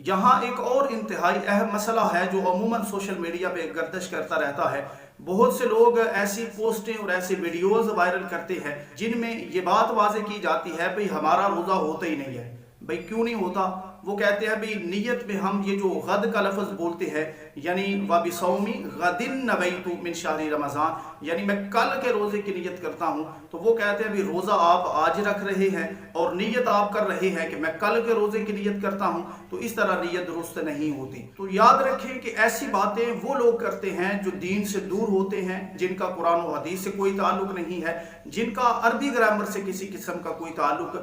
یہاں ایک اور انتہائی اہم مسئلہ ہے جو عموماً سوشل میڈیا پہ گردش کرتا رہتا ہے۔ بہت سے لوگ ایسی پوسٹیں اور ایسی ویڈیوز وائرل کرتے ہیں جن میں یہ بات واضح کی جاتی ہے بھئی ہمارا روزہ ہوتا ہی نہیں ہے۔ بھئی کیوں نہیں ہوتا؟ وہ کہتے ہیں بھئی نیت میں ہم یہ جو غد کا لفظ بولتے ہیں، یعنی وَبِصَوْمِ غَدٍ نَوَيْتُ مِنْ شَهْرِ رمضان، یعنی میں کل کے روزے کی نیت کرتا ہوں، تو وہ کہتے ہیں بھئی روزہ آپ آج رکھ رہے ہیں اور نیت آپ کر رہے ہیں کہ میں کل کے روزے کی نیت کرتا ہوں، تو اس طرح نیت درست نہیں ہوتی۔ تو یاد رکھیں کہ ایسی باتیں وہ لوگ کرتے ہیں جو دین سے دور ہوتے ہیں، جن کا قرآن و حدیث سے کوئی تعلق نہیں ہے، جن کا عربی گرامر سے کسی قسم کا کوئی تعلق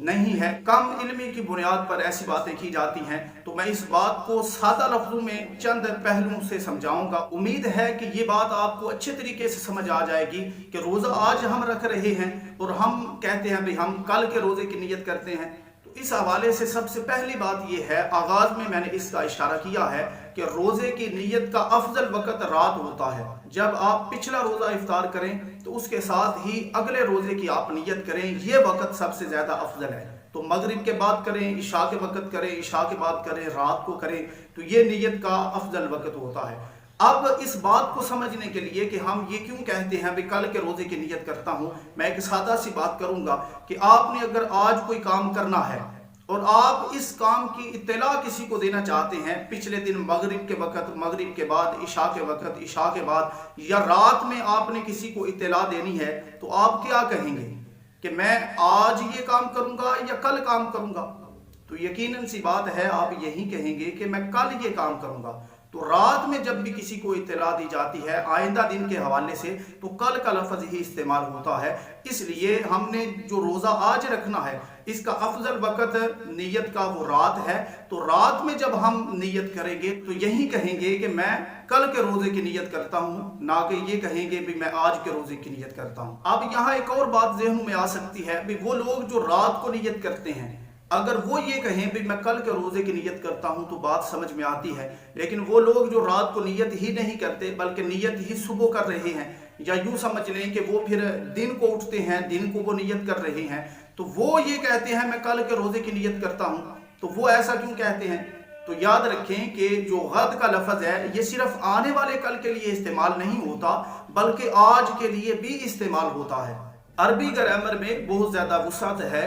نہیں ہے، کم علمی کی بنیاد پر ایسی باتیں کی جاتی ہیں۔ تو میں اس بات کو سادہ لفظوں میں چند پہلوؤں سے سمجھاؤں گا۔ امید ہے کہ یہ بات آپ کو اچھے طریقے سے سمجھ آ جائے گی کہ روزہ آج ہم رکھ رہے ہیں اور ہم کہتے ہیں بھئی ہم کل کے روزے کی نیت کرتے ہیں۔ تو اس حوالے سے سب سے پہلی بات یہ ہے، آغاز میں نے اس کا اشارہ کیا ہے کہ روزے کی نیت کا افضل وقت رات ہوتا ہے۔ جب آپ پچھلا روزہ افطار کریں تو اس کے ساتھ ہی اگلے روزے کی آپ نیت کریں، یہ وقت سب سے زیادہ افضل ہے۔ تو مغرب کے بعد کریں، عشاء کے وقت کریں، عشاء کے بعد کریں، رات کو کریں، تو یہ نیت کا افضل وقت ہوتا ہے۔ اب اس بات کو سمجھنے کے لیے کہ ہم یہ کیوں کہتے ہیں کہ کل کے روزے کی نیت کرتا ہوں، میں ایک سادہ سی بات کروں گا کہ آپ نے اگر آج کوئی کام کرنا ہے اور آپ اس کام کی اطلاع کسی کو دینا چاہتے ہیں، پچھلے دن مغرب کے وقت، مغرب کے بعد، عشاء کے وقت، عشاء کے بعد یا رات میں آپ نے کسی کو اطلاع دینی ہے، تو آپ کیا کہیں گے کہ میں آج یہ کام کروں گا یا کل کام کروں گا؟ تو یقیناً سی بات ہے آپ یہی کہیں گے کہ میں کل یہ کام کروں گا۔ تو رات میں جب بھی کسی کو اطلاع دی جاتی ہے آئندہ دن کے حوالے سے، تو کل کا لفظ ہی استعمال ہوتا ہے۔ اس لیے ہم نے جو روزہ آج رکھنا ہے اس کا افضل وقت نیت کا وہ رات ہے۔ تو رات میں جب ہم نیت کریں گے تو یہی کہیں گے کہ میں کل کے روزے کی نیت کرتا ہوں، نہ کہ یہ کہیں گے بھی میں آج کے روزے کی نیت کرتا ہوں۔ اب یہاں ایک اور بات ذہنوں میں آ سکتی ہے، بھی وہ لوگ جو رات کو نیت کرتے ہیں، اگر وہ یہ کہیں بھی میں کل کے روزے کی نیت کرتا ہوں تو بات سمجھ میں آتی ہے، لیکن وہ لوگ جو رات کو نیت ہی نہیں کرتے بلکہ نیت ہی صبح کر رہے ہیں، یا یوں سمجھ لیں کہ وہ پھر دن کو اٹھتے ہیں، دن کو وہ نیت کر رہے ہیں، تو وہ یہ کہتے ہیں میں کل کے روزے کی نیت کرتا ہوں۔ تو وہ ایسا کیوں کہتے ہیں؟ تو یاد رکھیں کہ جو غد کا لفظ ہے یہ صرف آنے والے کل کے لیے استعمال نہیں ہوتا بلکہ آج کے لیے بھی استعمال ہوتا ہے۔ عربی گرامر میں بہت زیادہ وسعت ہے،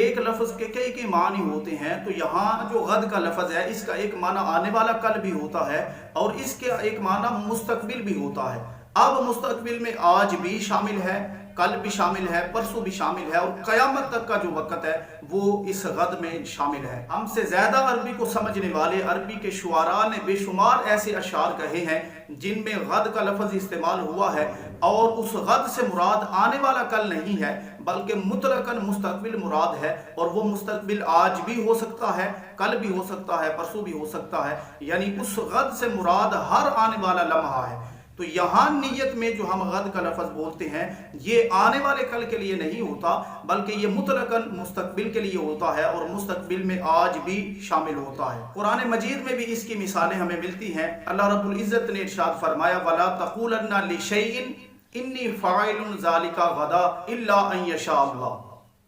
ایک لفظ کے کئی معنی ہوتے ہیں۔ تو یہاں جو غد کا لفظ ہے اس کا ایک معنی آنے والا کل بھی ہوتا ہے اور اس کے ایک معنی مستقبل بھی ہوتا ہے۔ اب مستقبل میں آج بھی شامل ہے، کل بھی شامل ہے، پرسوں بھی شامل ہے، اور قیامت تک کا جو وقت ہے وہ اس غد میں شامل ہے۔ ہم سے زیادہ عربی کو سمجھنے والے عربی کے شعراء نے بے شمار ایسے اشعار کہے ہیں جن میں غد کا لفظ استعمال ہوا ہے، اور اس غد سے مراد آنے والا کل نہیں ہے بلکہ مطلقاً مستقبل مراد ہے، اور وہ مستقبل آج بھی ہو سکتا ہے، کل بھی ہو سکتا ہے، پرسوں بھی ہو سکتا ہے، یعنی اس غد سے مراد ہر آنے والا لمحہ ہے۔ تو یہاں نیت میں جو ہم غد کا لفظ بولتے ہیں یہ آنے والے کل کے لیے نہیں ہوتا بلکہ یہ مطلقاً مستقبل کے لیے ہوتا ہے، اور مستقبل میں آج بھی شامل ہوتا ہے۔ قرآن مجید میں بھی اس کی مثالیں ہمیں ملتی ہیں۔ اللہ رب العزت نے ارشاد فرمایا وَلَا تَقُولَنَّ لِشَيْءٍ إِنِّي فَاعِلٌ ذَلِكَ غَدًا إِلَّا أَن يَشَاءَ اللَّهُ۔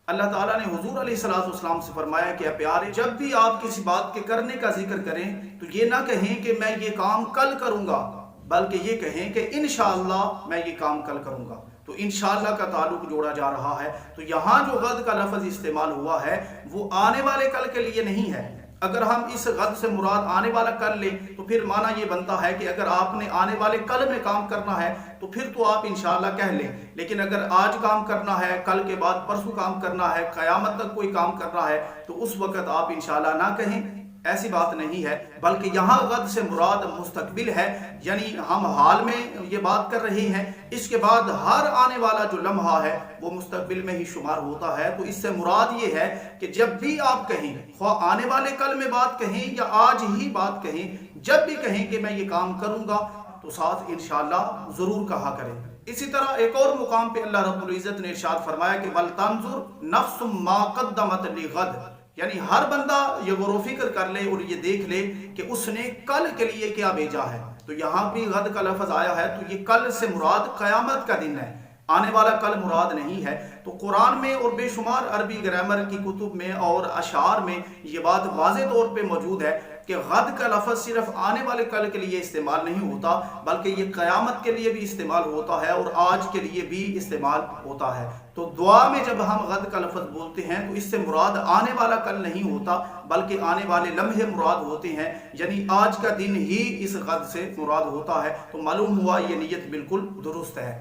اللہ تعالیٰ نے حضور علیہ السلام سے فرمایا کہ اے پیارے، جب بھی آپ کسی بات کے کرنے کا ذکر کریں تو یہ نہ کہیں کہ میں یہ کام کل کروں گا، بلکہ یہ کہیں کہ انشاءاللہ میں یہ کام کل کروں گا۔ تو انشاءاللہ کا تعلق جوڑا جا رہا ہے۔ تو یہاں جو غد کا لفظ استعمال ہوا ہے وہ آنے والے کل کے لیے نہیں ہے۔ اگر ہم اس غد سے مراد آنے والا کل لیں تو پھر معنی یہ بنتا ہے کہ اگر آپ نے آنے والے کل میں کام کرنا ہے تو پھر تو آپ انشاءاللہ کہہ لیں، لیکن اگر آج کام کرنا ہے، کل کے بعد پرسوں کام کرنا ہے، قیامت تک کوئی کام کرنا ہے تو اس وقت آپ انشاءاللہ نہ کہیں۔ ایسی بات نہیں ہے، بلکہ یہاں غد سے مراد مستقبل ہے، یعنی ہم حال میں یہ بات کر رہے ہیں، اس کے بعد ہر آنے والا جو لمحہ ہے وہ مستقبل میں ہی شمار ہوتا ہے۔ تو اس سے مراد یہ ہے کہ جب بھی آپ کہیں، خواہ آنے والے کل میں بات کہیں یا آج ہی بات کہیں، جب بھی کہیں کہ میں یہ کام کروں گا تو ساتھ انشاءاللہ ضرور کہا کریں۔ اسی طرح ایک اور مقام پہ اللہ رب العزت نے ارشاد فرمایا کہ وَلْتَنْظُرْ نَفْسٌ مَا قَدَّمَتْ لِغَدٍ، یعنی ہر بندہ یہ غور و فکر کر لے اور یہ دیکھ لے کہ اس نے کل کے لیے کیا بھیجا ہے۔ تو یہاں بھی غد کا لفظ آیا ہے تو یہ کل سے مراد قیامت کا دن ہے، آنے والا کل مراد نہیں ہے۔ تو قرآن میں اور بے شمار عربی گرامر کی کتب میں اور اشعار میں یہ بات واضح طور پہ موجود ہے۔ کہ غد کا لفظ صرف آنے والے کل کے لیے استعمال نہیں ہوتا بلکہ یہ قیامت کے لیے بھی استعمال ہوتا ہے اور آج کے لیے بھی استعمال ہوتا ہے۔ تو دعا میں جب ہم غد کا لفظ بولتے ہیں تو اس سے مراد آنے والا کل نہیں ہوتا بلکہ آنے والے لمحے مراد ہوتے ہیں، یعنی آج کا دن ہی اس غد سے مراد ہوتا ہے۔ تو معلوم ہوا یہ نیت بالکل درست ہے۔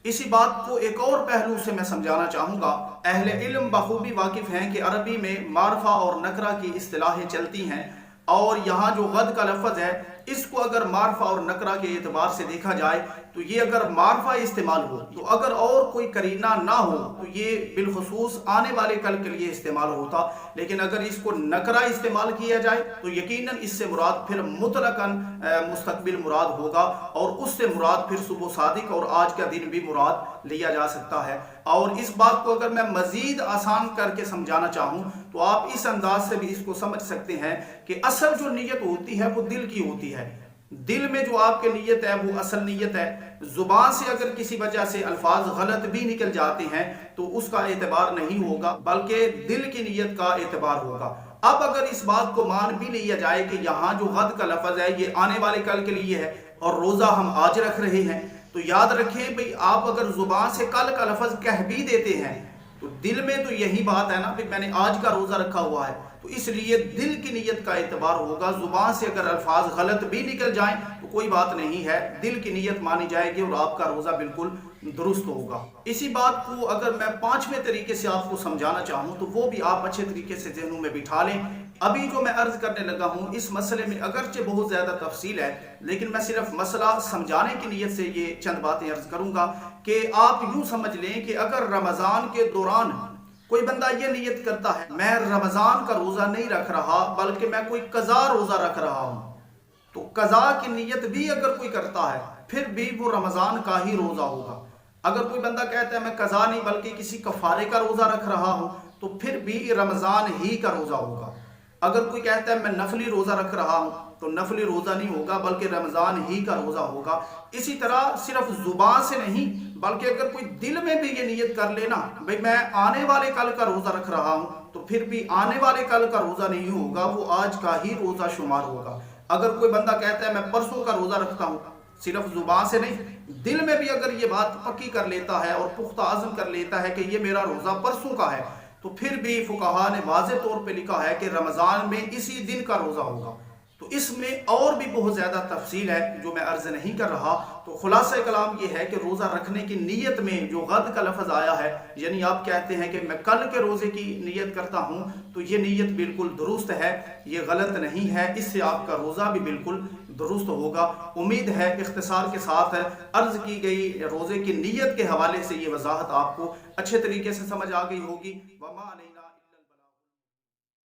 اسی بات کو ایک اور پہلو سے میں سمجھانا چاہوں گا۔ اہل علم بخوبی واقف ہیں کہ عربی میں معرفہ اور نکرہ کی اصطلاحیں چلتی ہیں، اور یہاں جو غد کا لفظ ہے اس کو اگر معرفہ اور نکرہ کے اعتبار سے دیکھا جائے تو یہ اگر معرفہ استعمال ہو تو اگر اور کوئی قرینہ نہ ہو تو یہ بالخصوص آنے والے کل کے لیے استعمال ہوتا، لیکن اگر اس کو نکرہ استعمال کیا جائے تو یقیناً اس سے مراد پھر مطلقاً مستقبل مراد ہوگا، اور اس سے مراد پھر صبح صادق اور آج کا دن بھی مراد لیا جا سکتا ہے۔ اور اس بات کو اگر میں مزید آسان کر کے سمجھانا چاہوں تو آپ اس انداز سے بھی اس کو سمجھ سکتے ہیں کہ اصل جو نیت ہوتی ہے وہ دل کی ہوتی ہے۔ دل میں جو آپ کی نیت ہے وہ اصل نیت ہے۔ زبان سے اگر کسی وجہ سے الفاظ غلط بھی نکل جاتے ہیں تو اس کا اعتبار نہیں ہوگا بلکہ دل کی نیت کا اعتبار ہوگا۔ اب اگر اس بات کو مان بھی لیا جائے کہ یہاں جو غد کا لفظ ہے یہ آنے والے کل کے لیے ہے اور روزہ ہم آج رکھ رہے ہیں، تو یاد رکھیں بھئی آپ اگر زبان سے کل کا لفظ کہہ بھی دیتے ہیں تو دل میں تو یہی بات ہے نا کہ میں نے آج کا روزہ رکھا ہوا ہے، تو اس لیے دل کی نیت کا اعتبار ہوگا۔ زبان سے اگر الفاظ غلط بھی نکل جائیں تو کوئی بات نہیں ہے، دل کی نیت مانی جائے گی اور آپ کا روزہ بالکل درست ہوگا۔ اسی بات کو اگر میں پانچویں طریقے سے آپ کو سمجھانا چاہوں تو وہ بھی آپ اچھے طریقے سے ذہنوں میں بٹھا لیں۔ ابھی جو میں عرض کرنے لگا ہوں اس مسئلے میں اگرچہ بہت زیادہ تفصیل ہے، لیکن میں صرف مسئلہ سمجھانے کی نیت سے یہ چند باتیں عرض کروں گا کہ آپ یوں سمجھ لیں کہ اگر رمضان کے دوران کوئی بندہ یہ نیت کرتا ہے میں رمضان کا روزہ نہیں رکھ رہا بلکہ میں کوئی قضا روزہ رکھ رہا ہوں، تو قضا کی نیت بھی اگر کوئی کرتا ہے پھر بھی وہ رمضان کا ہی روزہ ہوگا۔ اگر کوئی بندہ کہتا ہے میں قضا نہیں بلکہ کسی کفارے کا روزہ رکھ رہا ہوں تو پھر بھی رمضان ہی کا روزہ ہوگا۔ اگر کوئی کہتا ہے میں نفلی روزہ رکھ رہا ہوں تو نفلی روزہ نہیں ہوگا بلکہ رمضان ہی کا روزہ ہوگا۔ اسی طرح صرف زبان سے نہیں بلکہ اگر کوئی دل میں بھی یہ نیت کر لینا بھئی میں آنے والے کل کا روزہ رکھ رہا ہوں تو پھر بھی آنے والے کل کا روزہ نہیں ہوگا، وہ آج کا ہی روزہ شمار ہوگا۔ اگر کوئی بندہ کہتا ہے میں پرسوں کا روزہ رکھتا ہوں، صرف زبان سے نہیں دل میں بھی اگر یہ بات پکی کر لیتا ہے اور پختہ عزم کر لیتا ہے کہ یہ میرا روزہ پرسوں کا ہے، تو پھر بھی فقہا نے واضح طور پہ لکھا ہے کہ رمضان میں اسی دن کا روزہ ہوگا۔ تو اس میں اور بھی بہت زیادہ تفصیل ہے جو میں عرض نہیں کر رہا۔ تو خلاصہ کلام یہ ہے کہ روزہ رکھنے کی نیت میں جو غد کا لفظ آیا ہے، یعنی آپ کہتے ہیں کہ میں کل کے روزے کی نیت کرتا ہوں، تو یہ نیت بالکل درست ہے، یہ غلط نہیں ہے، اس سے آپ کا روزہ بھی بالکل درست ہوگا۔ امید ہے اختصار کے ساتھ عرض کی گئی روزے کی نیت کے حوالے سے یہ وضاحت آپ کو اچھے طریقے سے سمجھ آ گئی ہوگی۔ وما علینا